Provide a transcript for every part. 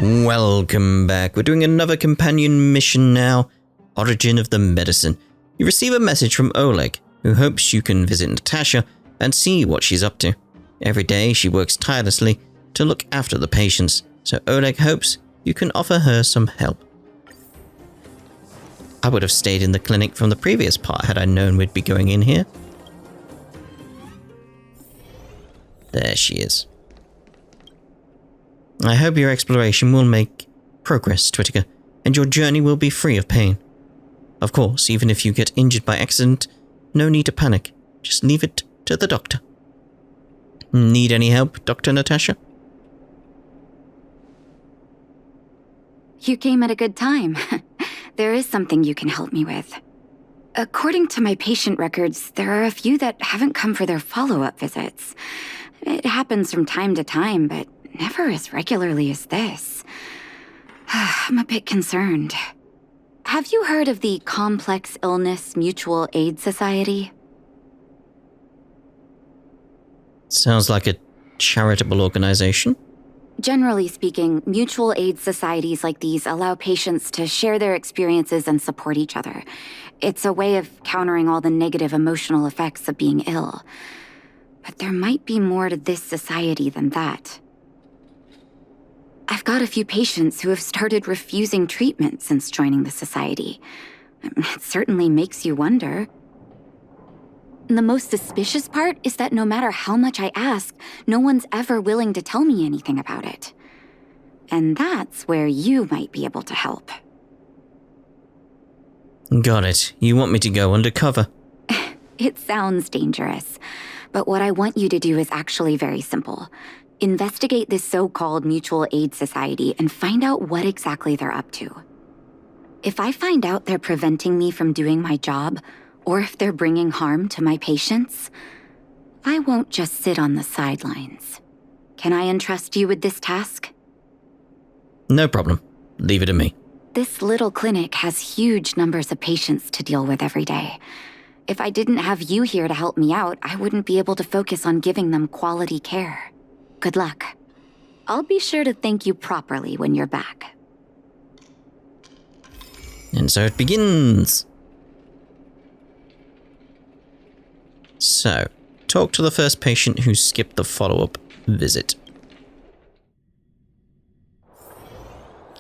Welcome back. We're doing another companion mission now. Origin of the Medicine. You receive a message from Oleg, who hopes you can visit Natasha and see what she's up to. Every day she works tirelessly to look after the patients, so Oleg hopes you can offer her some help. I would have stayed in the clinic from the previous part had I known we'd be going in here. There she is. I hope your exploration will make progress, Twittiger, and your journey will be free of pain. Of course, even if you get injured by accident, no need to panic. Just leave it to the doctor. Need any help, Dr. Natasha? You came at a good time. There is something you can help me with. According to my patient records, there are a few that haven't come for their follow-up visits. It happens from time to time, but never as regularly as this. I'm a bit concerned. Have you heard of the Complex Illness Mutual Aid Society? Sounds like a charitable organization. Generally speaking, mutual aid societies like these allow patients to share their experiences and support each other. It's a way of countering all the negative emotional effects of being ill. But there might be more to this society than that. I've got a few patients who have started refusing treatment since joining the society. It certainly makes you wonder. The most suspicious part is that no matter how much I ask, no one's ever willing to tell me anything about it. And that's where you might be able to help. Got it. You want me to go undercover? It sounds dangerous, but what I want you to do is actually very simple. Investigate this so-called mutual aid society and find out what exactly they're up to. If I find out they're preventing me from doing my job, or if they're bringing harm to my patients, I won't just sit on the sidelines. Can I entrust you with this task? No problem. Leave it to me. This little clinic has huge numbers of patients to deal with every day. If I didn't have you here to help me out, I wouldn't be able to focus on giving them quality care. Good luck. I'll be sure to thank you properly when you're back. And so it begins. So, talk to the first patient who skipped the follow-up visit.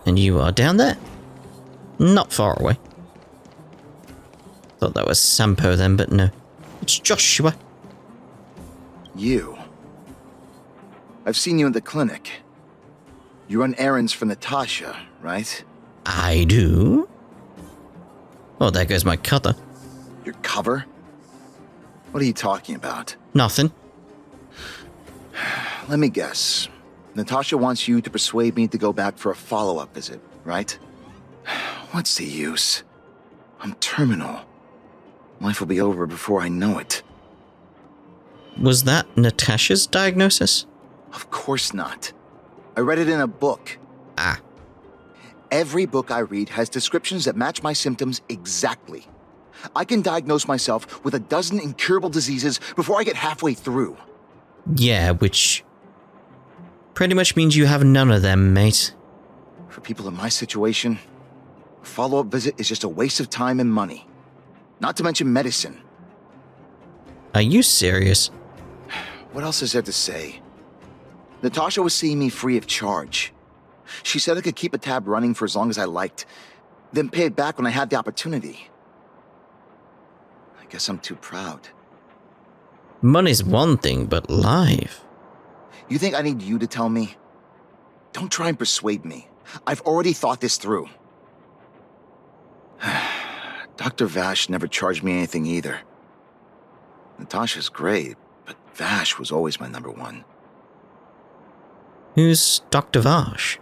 And you are down there. Not far away. Thought that was Sampo then, but no. It's Joshua. You. I've seen you in the clinic. You run errands for Natasha, right? I do? Oh, there goes my cutter. Your cover? What are you talking about? Nothing. Let me guess. Natasha wants you to persuade me to go back for a follow-up visit, right? What's the use? I'm terminal. Life will be over before I know it. Was that Natasha's diagnosis? Of course not. I read it in a book. Ah. Every book I read has descriptions that match my symptoms exactly. I can diagnose myself with a dozen incurable diseases before I get halfway through. Yeah, which pretty much means you have none of them, mate. For people in my situation, a follow-up visit is just a waste of time and money. Not to mention medicine. Are you serious? What else is there to say? Natasha was seeing me free of charge. She said I could keep a tab running for as long as I liked, then pay it back when I had the opportunity. I guess I'm too proud. Money's one thing, but life. You think I need you to tell me? Don't try and persuade me. I've already thought this through. Dr. Vache never charged me anything either. Natasha's great, but Vache was always my number one. Who's Dr. Vache?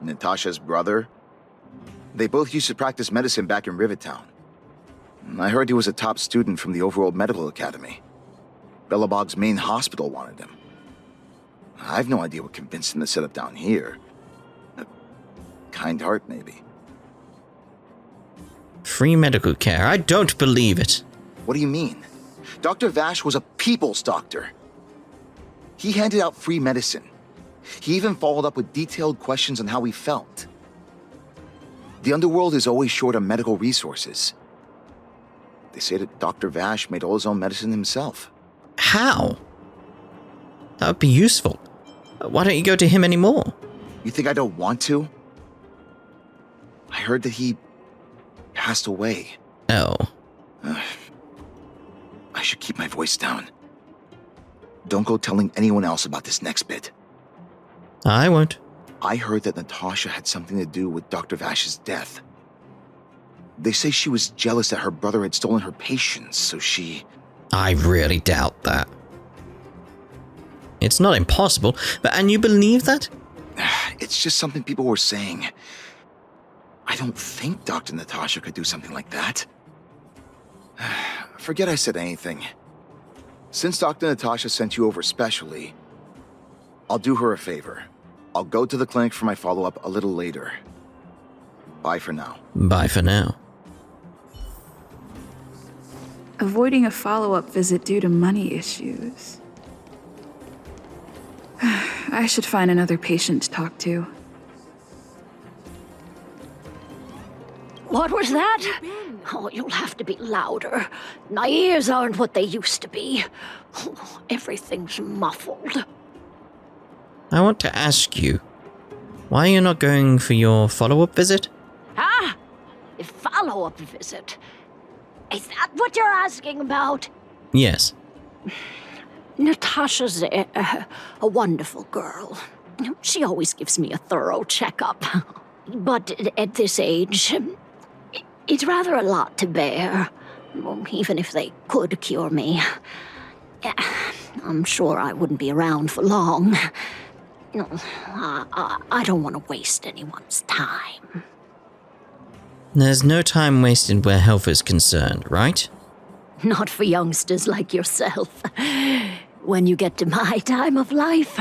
Natasha's brother. They both used to practice medicine back in Rivertown. I heard he was a top student from the Overworld Medical Academy. Bellabog's main hospital wanted him. I've no idea what convinced him to set up down here. A kind heart, maybe. Free medical care? I don't believe it. What do you mean? Dr. Vache was a people's doctor. He handed out free medicine. He even followed up with detailed questions on how he felt. The underworld is always short on medical resources. They say that Dr. Vache made all his own medicine himself. How? That would be useful. Why don't you go to him anymore? You think I don't want to? I heard that he passed away. Oh. I should keep my voice down. Don't go telling anyone else about this next bit. I won't. I heard that Natasha had something to do with Dr. Vache's death. They say she was jealous that her brother had stolen her patients, so she... I really doubt that. It's not impossible, and you believe that? It's just something people were saying. I don't think Dr. Natasha could do something like that. Forget I said anything. Since Dr. Natasha sent you over specially, I'll do her a favor. I'll go to the clinic for my follow-up a little later. Bye for now. Bye for now. Avoiding a follow-up visit due to money issues. I should find another patient to talk to. What was that? Oh, you'll have to be louder. My ears aren't what they used to be. Oh, everything's muffled. I want to ask you, why are you not going for your follow-up visit? Ah! A follow-up visit? Is that what you're asking about? Yes. Natasha's a wonderful girl. She always gives me a thorough checkup. But at this age, it's rather a lot to bear. Even if they could cure me. I'm sure I wouldn't be around for long. I don't want to waste anyone's time. There's no time wasted where health is concerned, right? Not for youngsters like yourself. When you get to my time of life,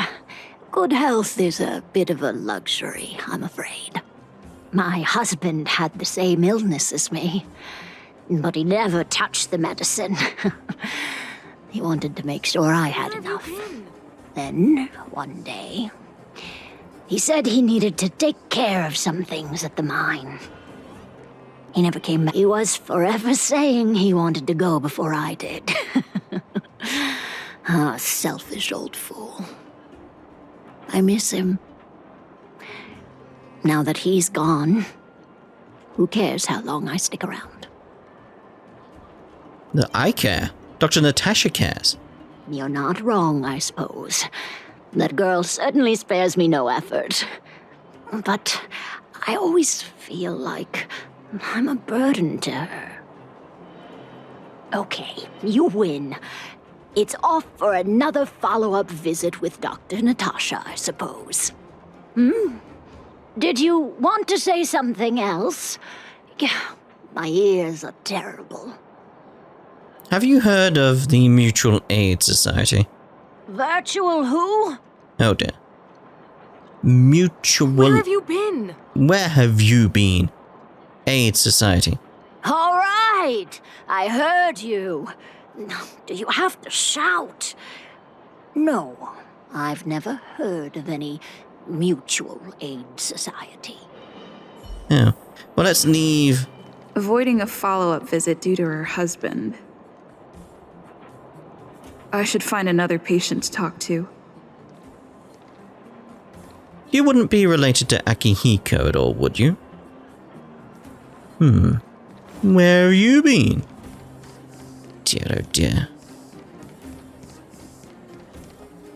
good health is a bit of a luxury, I'm afraid. My husband had the same illness as me, but he never touched the medicine. He wanted to make sure I had enough. Then, one day, he said he needed to take care of some things at the mine. He never came back. He was forever saying he wanted to go before I did. Ah, selfish old fool. I miss him. Now that he's gone, who cares how long I stick around? I care. Dr. Natasha cares. You're not wrong, I suppose. That girl certainly spares me no effort. But I always feel like I'm a burden to her. Okay, you win. It's off for another follow-up visit with Dr. Natasha, I suppose. Did you want to say something else? My ears are terrible. Have you heard of the Mutual Aid Society? Virtual who? Oh dear. Mutual... Where have you been? Where have you been? Aid Society. All right, I heard you. Do you have to shout? No, I've never heard of any mutual aid society. Oh. Well, let's leave. Avoiding a follow-up visit due to her husband. I should find another patient to talk to. You wouldn't be related to Akihiko at all, would you? Where have you been? Dear, oh dear.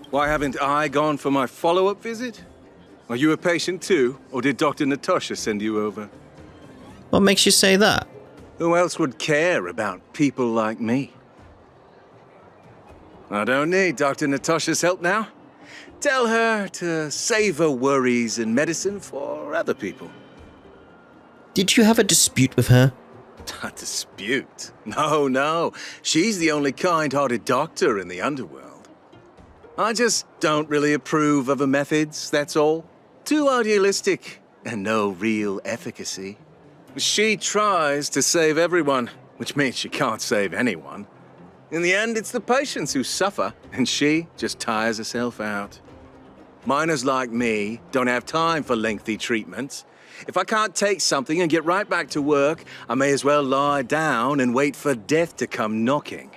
Why haven't I gone for my follow-up visit? Are you a patient too, or did Dr. Natasha send you over? What makes you say that? Who else would care about people like me? I don't need Dr. Natasha's help now. Tell her to save her worries and medicine for other people. Did you have a dispute with her? A dispute? No. She's the only kind-hearted doctor in the underworld. I just don't really approve of her methods, that's all. Too idealistic and no real efficacy. She tries to save everyone, which means she can't save anyone. In the end, it's the patients who suffer, and she just tires herself out. Miners like me don't have time for lengthy treatments. If I can't take something and get right back to work, I may as well lie down and wait for death to come knocking.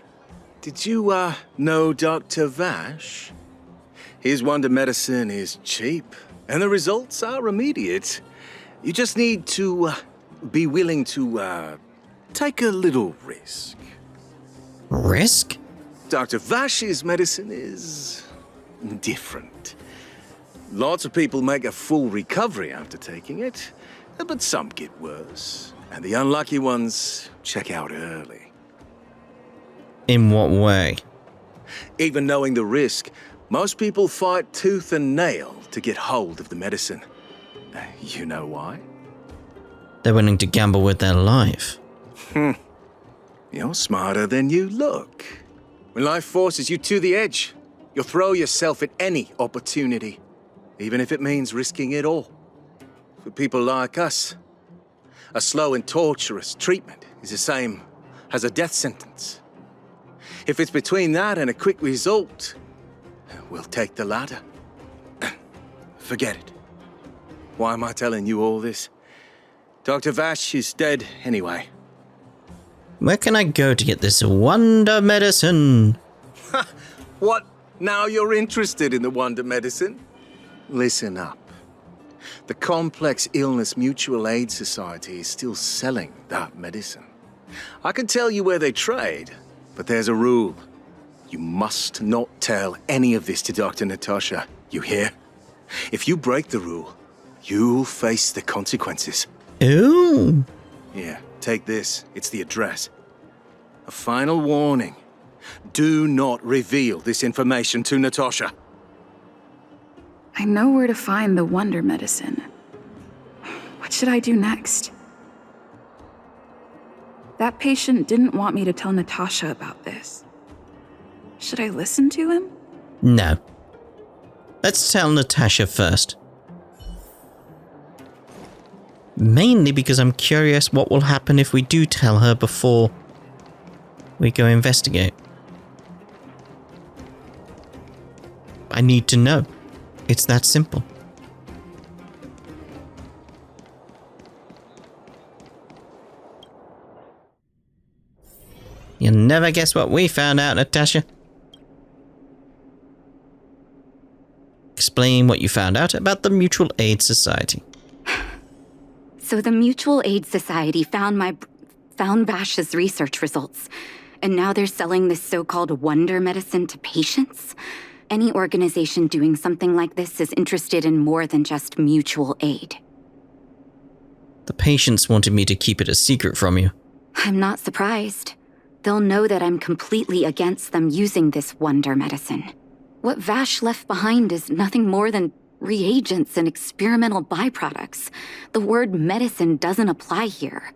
Did you, know Dr. Vache? His wonder medicine is cheap, and the results are immediate. You just need to, be willing to, take a little risk. Risk? Dr. Vache's medicine is different. Lots of people make a full recovery after taking it, but some get worse. And the unlucky ones check out early. In what way? Even knowing the risk, most people fight tooth and nail to get hold of the medicine. You know why? They're willing to gamble with their life. You're smarter than you look. When life forces you to the edge, you'll throw yourself at any opportunity, even if it means risking it all. For people like us, a slow and torturous treatment is the same as a death sentence. If it's between that and a quick result, we'll take the latter. Forget it. Why am I telling you all this? Dr. Vache is dead anyway. Where can I go to get this wonder medicine? What? Now you're interested in the wonder medicine? Listen up. The Complex Illness Mutual Aid Society is still selling that medicine. I can tell you where they trade, but there's a rule. You must not tell any of this to Dr. Natasha. You hear? If you break the rule, you'll face the consequences. Ooh. Here, take this. It's the address. A final warning. Do not reveal this information to Natasha. I know where to find the wonder medicine. What should I do next? That patient didn't want me to tell Natasha about this. Should I listen to him? No. Let's tell Natasha first. Mainly because I'm curious what will happen if we do tell her before we go investigate. I need to know. It's that simple. You'll never guess what we found out, Natasha. Explain what you found out about the Mutual Aid Society. So the Mutual Aid Society found Vache's research results, and now they're selling this so-called wonder medicine to patients? Any organization doing something like this is interested in more than just mutual aid. The patients wanted me to keep it a secret from you. I'm not surprised. They'll know that I'm completely against them using this wonder medicine. What Vache left behind is nothing more than reagents and experimental byproducts. The word medicine doesn't apply here.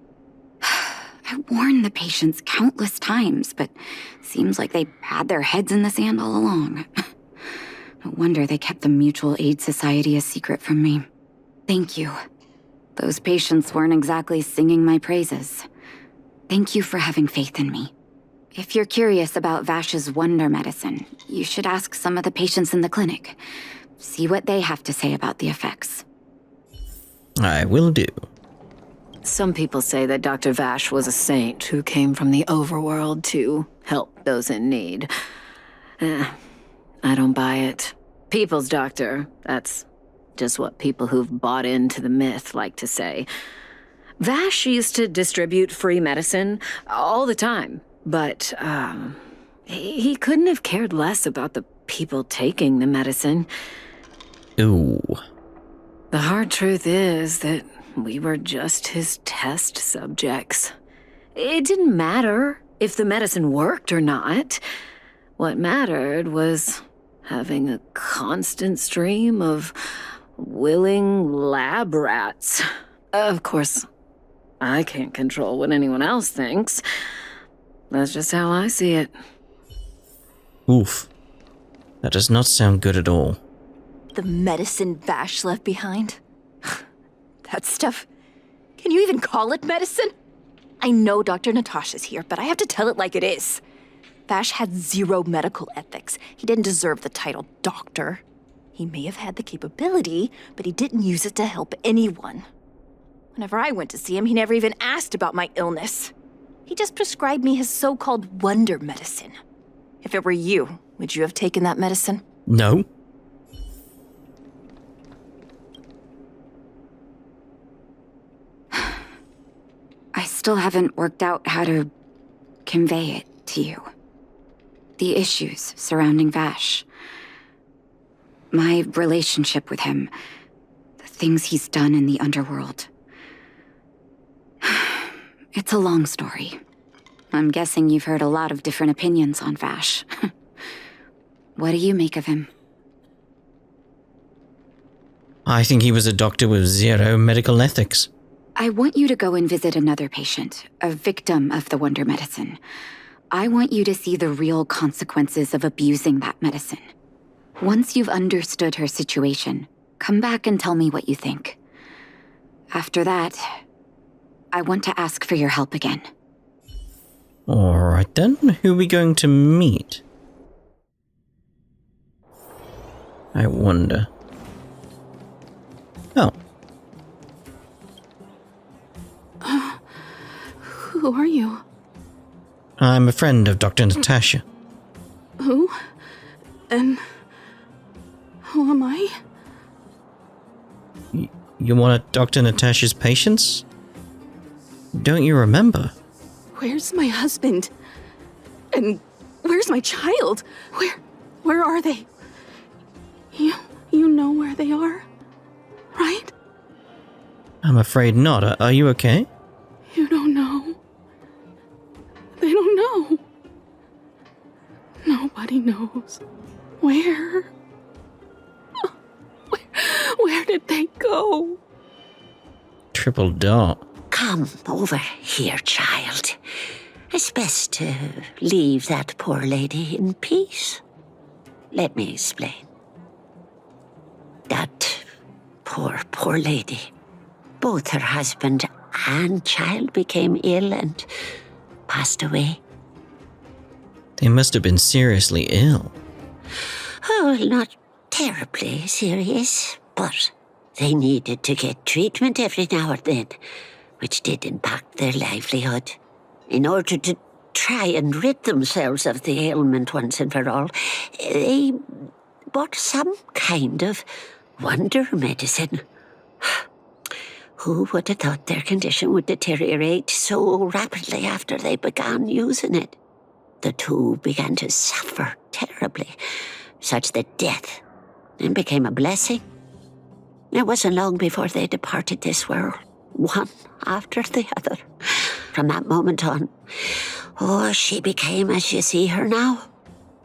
I warned the patients countless times, but seems like they had their heads in the sand all along. No wonder they kept the Mutual Aid Society a secret from me. Thank you. Those patients weren't exactly singing my praises. Thank you for having faith in me. If you're curious about Vache's wonder medicine, you should ask some of the patients in the clinic. See what they have to say about the effects. I will do. Some people say that Dr. Vache was a saint who came from the overworld to help those in need. I don't buy it. People's doctor, that's just what people who've bought into the myth like to say. Vache used to distribute free medicine all the time, but he couldn't have cared less about the people taking the medicine. Ooh. The hard truth is that we were just his test subjects. It didn't matter if the medicine worked or not. What mattered was having a constant stream of willing lab rats. Of course, I can't control what anyone else thinks. That's just how I see it. Oof. That does not sound good at all. The medicine Vache left behind? That stuff... Can you even call it medicine? I know Dr. Natasha's here, but I have to tell it like it is. Vache had zero medical ethics. He didn't deserve the title doctor. He may have had the capability, but he didn't use it to help anyone. Whenever I went to see him, he never even asked about my illness. He just prescribed me his so-called wonder medicine. If it were you, would you have taken that medicine? No. I still haven't worked out how to convey it to you. The issues surrounding Vache. My relationship with him. The things he's done in the underworld. It's a long story. I'm guessing you've heard a lot of different opinions on Vache. What do you make of him? I think he was a doctor with zero medical ethics. I want you to go and visit another patient, a victim of the wonder medicine. I want you to see the real consequences of abusing that medicine. Once you've understood her situation, come back and tell me what you think. After that, I want to ask for your help again. Alright then, who are we going to meet? I wonder. Oh. Who are you? I'm a friend of Dr. Natasha. Who? And who am I? You're one of Dr. Natasha's patients? Don't you remember? Where's my husband? And where's my child? Where are they? You know where they are, right? I'm afraid not. Are you okay? You don't know. They don't know. Nobody knows. Where did they go? Triple dot. Come over here, child. It's best to leave that poor lady in peace. Let me explain. That poor lady. Both her husband and child became ill and passed away. They must have been seriously ill. Oh, not terribly serious, but they needed to get treatment every now and then, which did impact their livelihood. In order to try and rid themselves of the ailment once and for all, they bought some kind of wonder medicine. Who would have thought their condition would deteriorate so rapidly after they began using it? The two began to suffer terribly, such that death then became a blessing. It wasn't long before they departed this world, one after the other. From that moment on, she became as you see her now.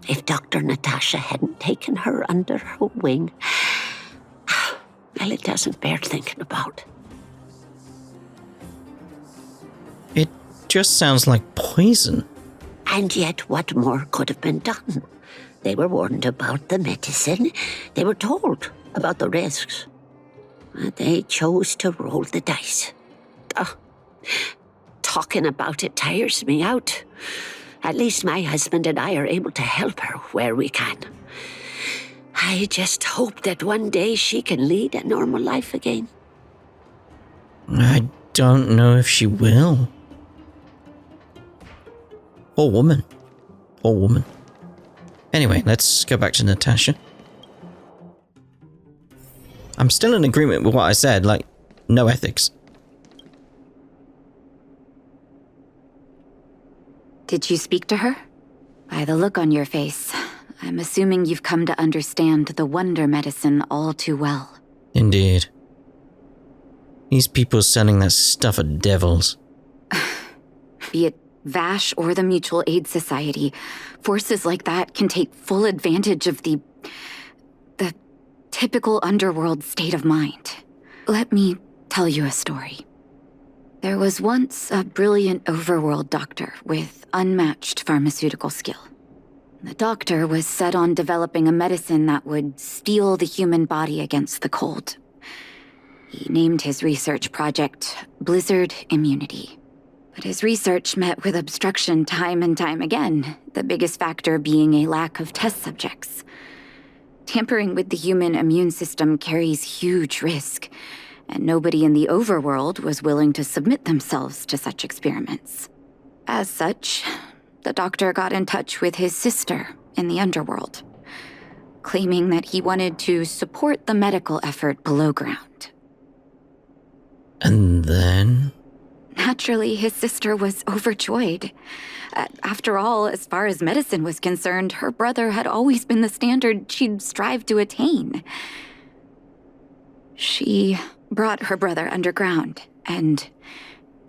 If Dr. Natasha hadn't taken her under her wing, well, it doesn't bear thinking about. It just sounds like poison. And yet, what more could have been done? They were warned about the medicine. They were told about the risks. They chose to roll the dice. Talking about it tires me out. At least my husband and I are able to help her where we can. I just hope that one day she can lead a normal life again. I don't know if she will. Poor woman. Poor woman. Anyway, let's go back to Natasha. I'm still in agreement with what I said, like, no ethics. Did you speak to her? By the look on your face, I'm assuming you've come to understand the wonder medicine all too well. Indeed. These people selling that stuff are devils. Be it Vache or the Mutual Aid Society, forces like that can take full advantage of the typical underworld state of mind. Let me tell you a story. There was once a brilliant overworld doctor with unmatched pharmaceutical skill. The doctor was set on developing a medicine that would steel the human body against the cold. He named his research project Blizzard Immunity. But his research met with obstruction time and time again, the biggest factor being a lack of test subjects. Tampering with the human immune system carries huge risk, and nobody in the overworld was willing to submit themselves to such experiments. As such, the doctor got in touch with his sister in the underworld, claiming that he wanted to support the medical effort below ground. And then? Naturally, his sister was overjoyed. After all, as far as medicine was concerned, her brother had always been the standard she'd strive to attain. She brought her brother underground and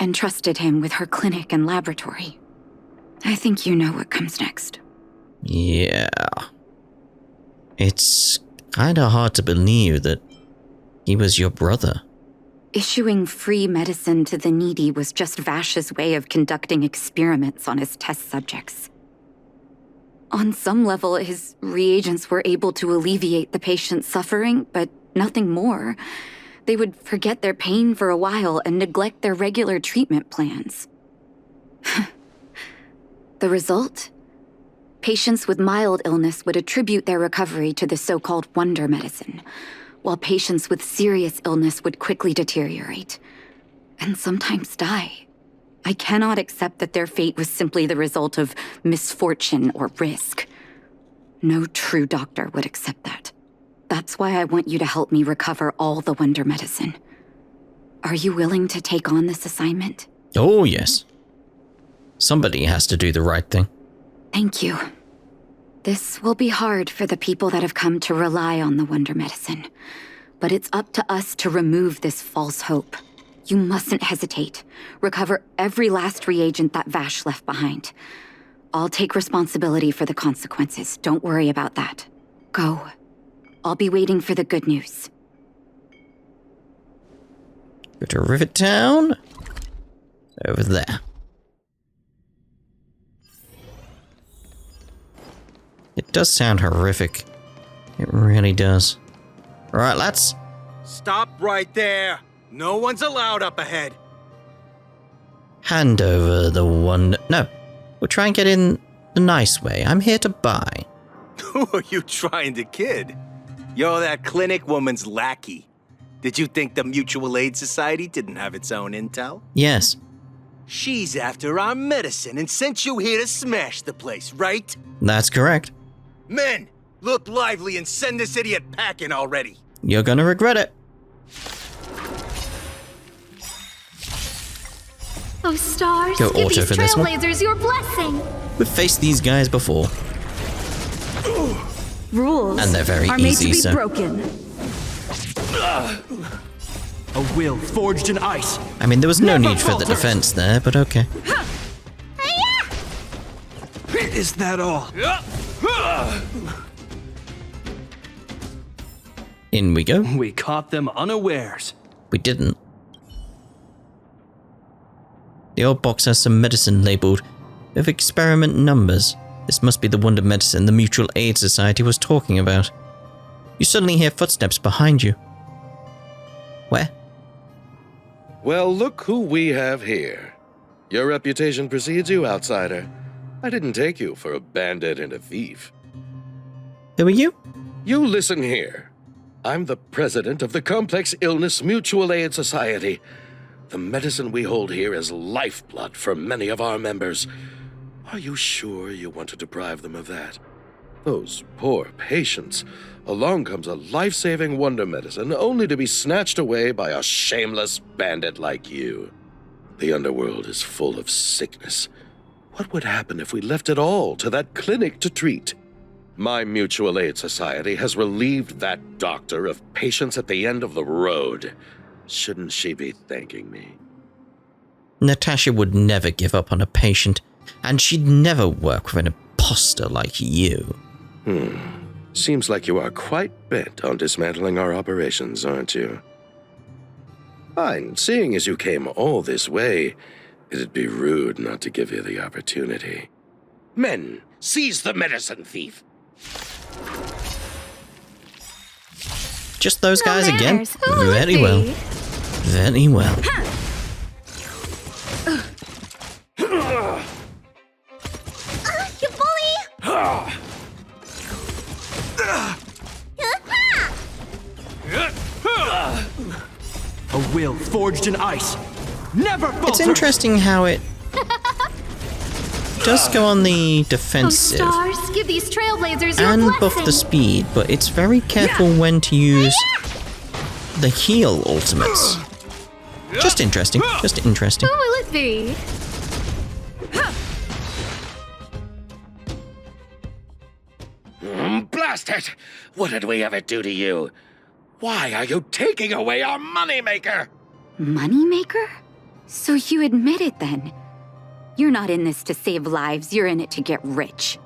entrusted him with her clinic and laboratory. I think you know what comes next. Yeah. It's kinda hard to believe that he was your brother. Issuing free medicine to the needy was just Vache's way of conducting experiments on his test subjects. On some level, his reagents were able to alleviate the patient's suffering, but nothing more. They would forget their pain for a while and neglect their regular treatment plans. The result? Patients with mild illness would attribute their recovery to the so-called wonder medicine, while patients with serious illness would quickly deteriorate, and sometimes die. I cannot accept that their fate was simply the result of misfortune or risk. No true doctor would accept that. That's why I want you to help me recover all the wonder medicine. Are you willing to take on this assignment? Oh, yes. Somebody has to do the right thing. Thank you. This will be hard for the people that have come to rely on the wonder medicine, but it's up to us to remove this false hope. You mustn't hesitate. Recover every last reagent that Vache left behind. I'll take responsibility for the consequences. Don't worry about that. Go. I'll be waiting for the good news. Go to Rivet Town. Over there. It does sound horrific. It really does. Alright, lads. Stop right there! No one's allowed up ahead! Hand over the one... No, we'll try and get in the nice way. I'm here to buy. Who are you trying to kid? You're that clinic woman's lackey. Did you think the Mutual Aid Society didn't have its own intel? Yes. She's after our medicine and sent you here to smash the place, right? That's correct. Men, look lively and send this idiot packing already. You're gonna regret it. Oh, stars, Go give auto these for this one. trailblazers your blessing. We've faced these guys before, Rules and they're very are made easy, to be so... broken. A will forged in ice. I mean, there was no need for the defense there, but okay. Is that all? In we go. We caught them unawares. We didn't. The old box has some medicine labeled with experiment numbers. This must be the wonder medicine the Mutual Aid Society was talking about. You suddenly hear footsteps behind you. Where? Well, look who we have here. Your reputation precedes you, outsider. I didn't take you for a bandit and a thief. Who are you? You listen here. I'm the president of the Complex Illness Mutual Aid Society. The medicine we hold here is lifeblood for many of our members. Are you sure you want to deprive them of that? Those poor patients. Along comes a life-saving wonder medicine only to be snatched away by a shameless bandit like you. The underworld is full of sickness. What would happen if we left it all to that clinic to treat? My Mutual Aid Society has relieved that doctor of patients at the end of the road. Shouldn't she be thanking me? Natasha would never give up on a patient, and she'd never work with an imposter like you. Seems like you are quite bent on dismantling our operations, aren't you? Fine, seeing as you came all this way, it'd be rude not to give you the opportunity. Men, seize the medicine thief! Just those guys again? manners. Who would Very be? well. Very well. You bully! A will forged in ice. Never falters! It's interesting how it does go on the defensive Oh, stars, give these trailblazers your and blessing. buff the speed, but it's very careful when to use the heal ultimates. Just interesting, just interesting. Who will it be? Blast it! What did we ever do to you? Why are you taking away our moneymaker? Moneymaker? So you admit it then? You're not in this to save lives, you're in it to get rich.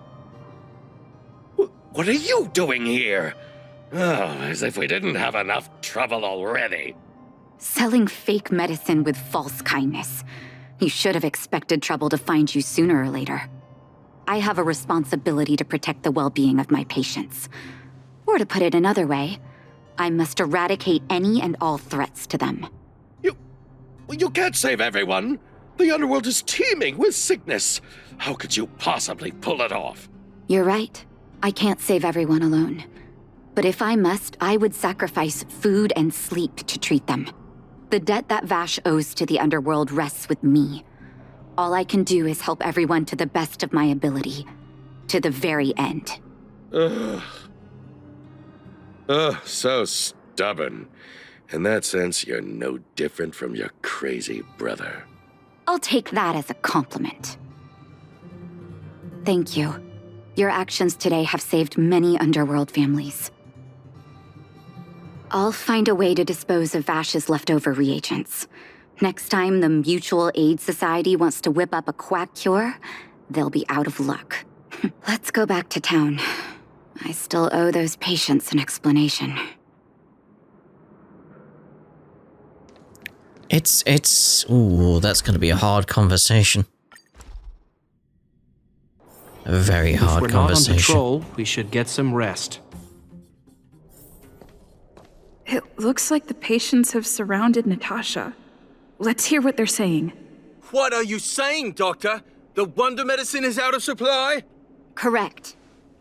What are you doing here? Oh, as if we didn't have enough trouble already. Selling fake medicine with false kindness. You should have expected trouble to find you sooner or later. I have a responsibility to protect the well-being of my patients. Or to put it another way, I must eradicate any and all threats to them. You can't save everyone. The underworld is teeming with sickness. How could you possibly pull it off? You're right. I can't save everyone alone. But if I must, I would sacrifice food and sleep to treat them. The debt that Vache owes to the underworld rests with me. All I can do is help everyone to the best of my ability. To the very end. Ugh, so stubborn. In that sense, you're no different from your crazy brother. I'll take that as a compliment. Thank you. Your actions today have saved many underworld families. I'll find a way to dispose of Vache's leftover reagents. Next time the Mutual Aid Society wants to whip up a quack cure, they'll be out of luck. Let's go back to town. I still owe those patients an explanation. Ooh, that's gonna be a hard conversation. A very hard If we're not on conversation. patrol, we should get some rest. It looks like the patients have surrounded Natasha. Let's hear what they're saying. What are you saying, Doctor? The wonder medicine is out of supply? Correct.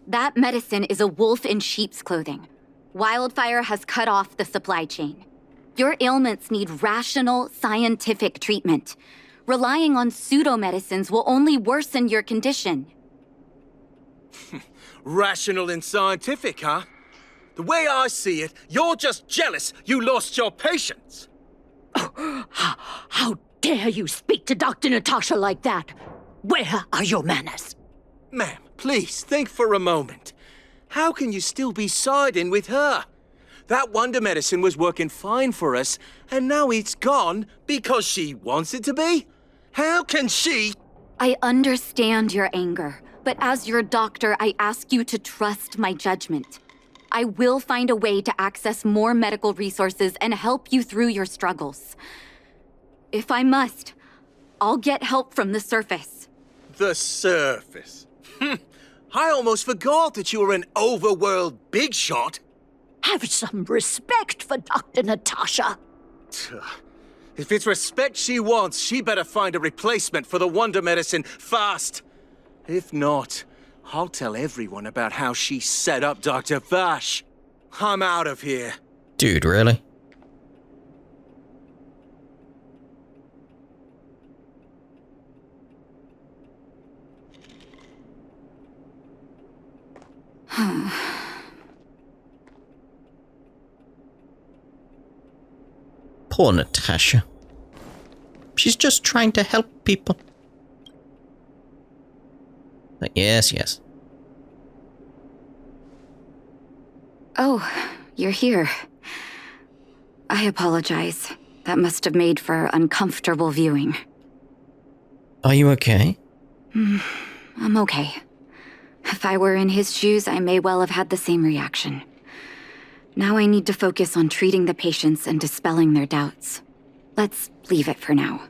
That medicine is a wolf in sheep's clothing. Wildfire has cut off the supply chain. Your ailments need rational, scientific treatment. Relying on pseudo-medicines will only worsen your condition. Rational and scientific, huh? The way I see it, you're just jealous you lost your patients. How dare you speak to Dr. Natasha like that? Where are your manners? Ma'am, please think for a moment. How can you still be siding with her? That wonder medicine was working fine for us, and now it's gone because she wants it to be? How can she? I understand your anger, but as your doctor, I ask you to trust my judgment. I will find a way to access more medical resources and help you through your struggles. If I must, I'll get help from the surface. The surface. I almost forgot that you were an overworld big shot. Have some respect for Dr. Natasha. If it's respect she wants, she better find a replacement for the wonder medicine fast. If not, I'll tell everyone about how she set up Dr. Vache. I'm out of here. Dude, really? Poor Natasha. She's just trying to help people. But yes. Oh, you're here. I apologize. That must have made for uncomfortable viewing. Are you okay? I'm okay. If I were in his shoes, I may well have had the same reaction. Now I need to focus on treating the patients and dispelling their doubts. Let's leave it for now.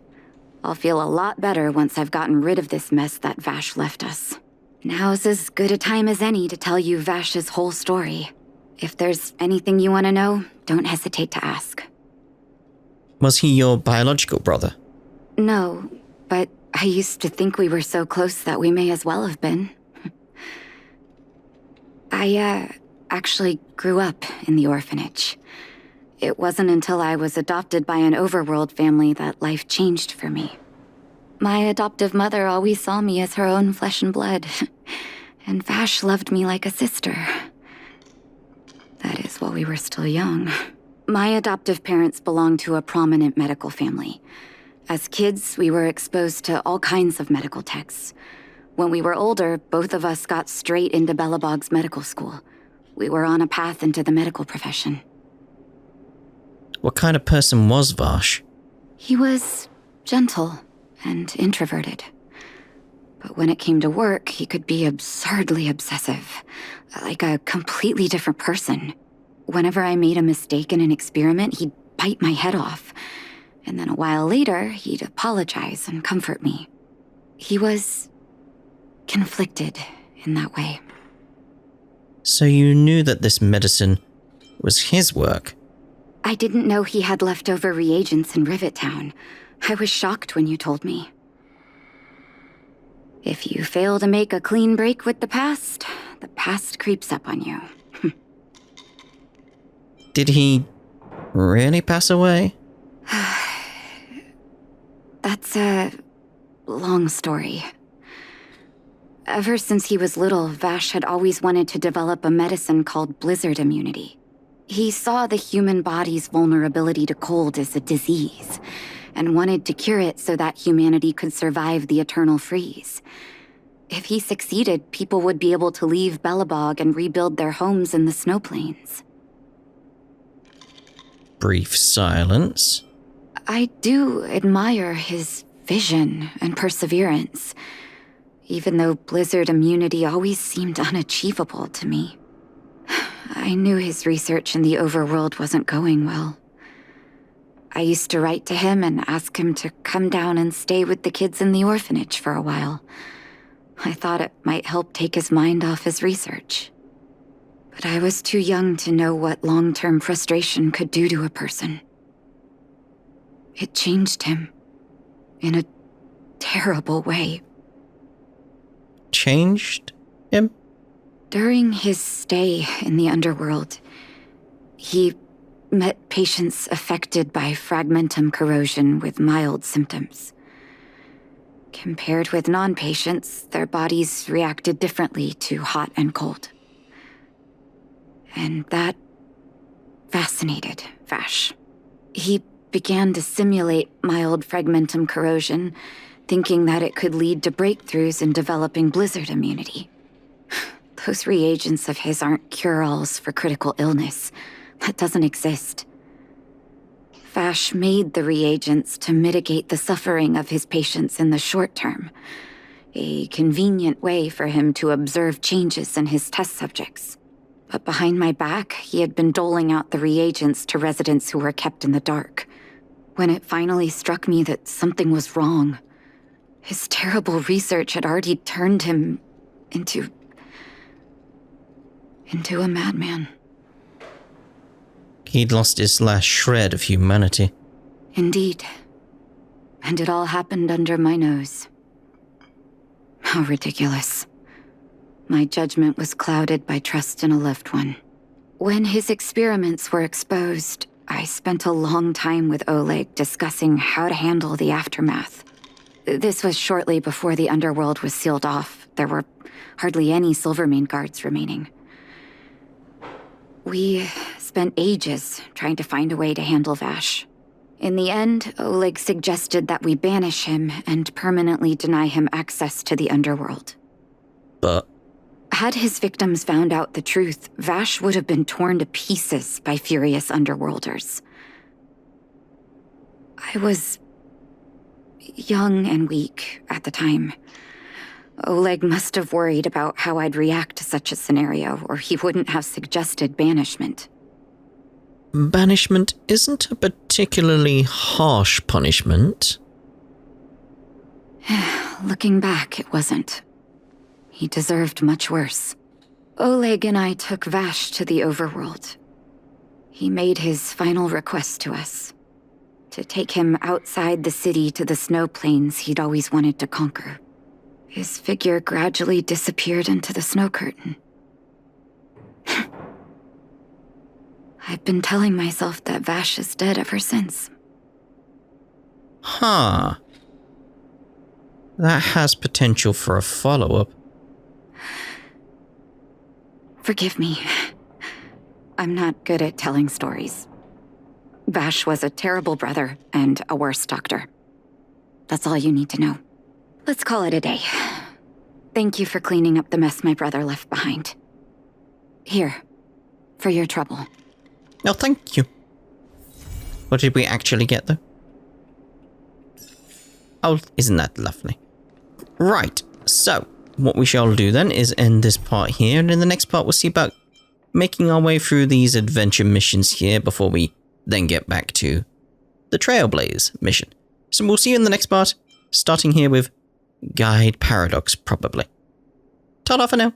I'll feel a lot better once I've gotten rid of this mess that Vache left us. Now's as good a time as any to tell you Vache's whole story. If there's anything you want to know, don't hesitate to ask. Was he your biological brother? No, but I used to think we were so close that we may as well have been. I actually grew up in the orphanage. It wasn't until I was adopted by an overworld family that life changed for me. My adoptive mother always saw me as her own flesh and blood, and Vache loved me like a sister. That is, while we were still young. My adoptive parents belonged to a prominent medical family. As kids, we were exposed to all kinds of medical texts. When we were older, both of us got straight into Belobog's medical school. We were on a path into the medical profession. What kind of person was Vache? He was gentle and introverted. But when it came to work, he could be absurdly obsessive, like a completely different person. Whenever I made a mistake in an experiment, he'd bite my head off. And then a while later, he'd apologize and comfort me. He was conflicted in that way. So you knew that this medicine was his work? I didn't know he had leftover reagents in Rivet Town. I was shocked when you told me. If you fail to make a clean break with the past creeps up on you. Did he really pass away? That's a long story. Ever since he was little, Vache had always wanted to develop a medicine called blizzard immunity. He saw the human body's vulnerability to cold as a disease, and wanted to cure it so that humanity could survive the eternal freeze. If he succeeded, people would be able to leave Belobog and rebuild their homes in the snow plains. Brief silence. I do admire his vision and perseverance, even though blizzard immunity always seemed unachievable to me. I knew his research in the overworld wasn't going well. I used to write to him and ask him to come down and stay with the kids in the orphanage for a while. I thought it might help take his mind off his research. But I was too young to know what long-term frustration could do to a person. It changed him in a terrible way. Changed him? During his stay in the underworld, he met patients affected by fragmentum corrosion with mild symptoms. Compared with non-patients, their bodies reacted differently to hot and cold. And that fascinated Vache. He began to simulate mild fragmentum corrosion, thinking that it could lead to breakthroughs in developing blizzard immunity. Those reagents of his aren't cure-alls for critical illness. That doesn't exist. Vache made the reagents to mitigate the suffering of his patients in the short term. A convenient way for him to observe changes in his test subjects. But behind my back, he had been doling out the reagents to residents who were kept in the dark. When it finally struck me that something was wrong, his terrible research had already turned him into a madman. He'd lost his last shred of humanity. Indeed. And it all happened under my nose. How ridiculous. My judgment was clouded by trust in a loved one. When his experiments were exposed, I spent a long time with Oleg discussing how to handle the aftermath. This was shortly before the underworld was sealed off. There were hardly any Silvermane guards remaining. We spent ages trying to find a way to handle Vache. In the end, Oleg suggested that we banish him and permanently deny him access to the underworld. But had his victims found out the truth, Vache would have been torn to pieces by furious underworlders. I was young and weak at the time. Oleg must have worried about how I'd react to such a scenario, or he wouldn't have suggested banishment. banishment isn't a particularly harsh punishment. Looking back, it wasn't. He deserved much worse. Oleg and I took Vache to the overworld. He made his final request to us. To take him outside the city to the snow plains he'd always wanted to conquer. His figure gradually disappeared into the snow curtain. I've been telling myself that Vache is dead ever since. Huh. That has potential for a follow-up. Forgive me. I'm not good at telling stories. Vache was a terrible brother and a worse doctor. That's all you need to know. Let's call it a day. Thank you for cleaning up the mess my brother left behind. Here, for your trouble. Oh, thank you. What did we actually get, though? Oh, isn't that lovely? Right, so what we shall do then is end this part here, and in the next part we'll see about making our way through these adventure missions here before we then get back to the Trailblaze mission. So we'll see you in the next part, starting here with Guide Paradox, probably. Ta-da for now.